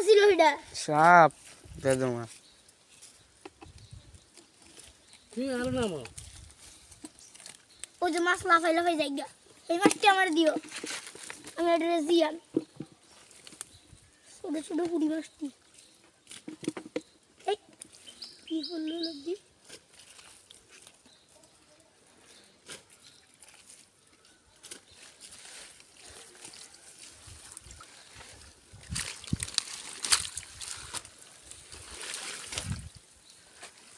ছিল এটা সাপ বেদমা তুই আর নামো ওই যে মাছ লাফাই লাফাই জায়গা এই মাছটি আমার দিও আমি এটা দিয়াম ছোট ছোট পুরি মাছটি এই কি করলো লব্ধি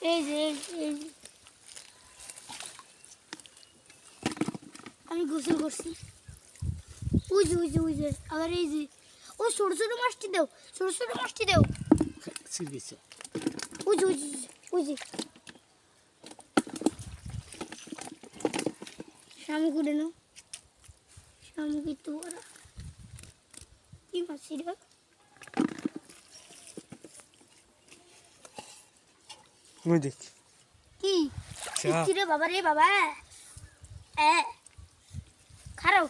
এই যে আমি গোসল করছি ওই যে আবার এই যে ও ছোট ছোট মাছটি দাও ছোট ছোট মাছটি দাও সিরিয়েছে ওই যে শামুক উঠে নাও শামুক একটু বড় কি মাছ ছিল মুই দেখ কি রে বাবা খারাপ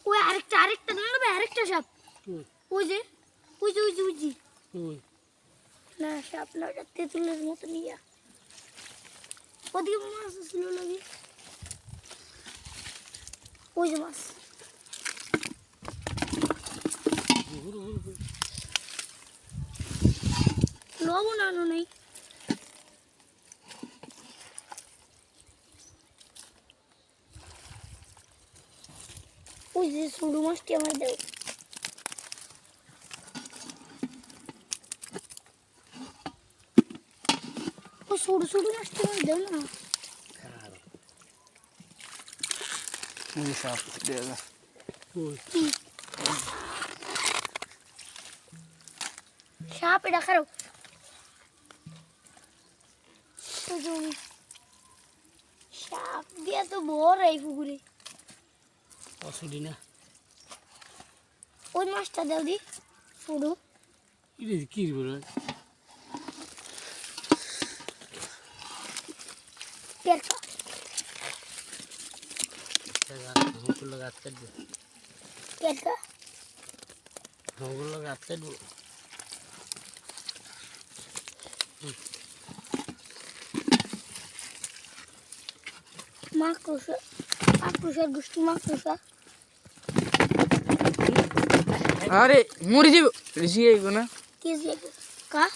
ওই আরেকটা দাঁড়াবে আরেকটা সাপ ওই যে না সাপ না ওটা তেঁতুলের মতো নিয়ে ওদিকে মাছ ছিল লাগে ওই যে মাছ লবণ আনো নাই ওই যে ছোট মাছটি আমার দেও ও ছোট মাছটি আমার দেও না মুই সাপ দেগা সাপ এটা খারাপ সাপ দিয়া তো বড় এই পুকুরে অসুডি না ওই মাছটা দাও দি শুরু ইরে কি বলে পেরকা हमको लगा कर दो पेरका हमको लगा कर दो माक्रोशा गुष्टी माक्रोशा अरे मुरी जी ऋषि है ना किस का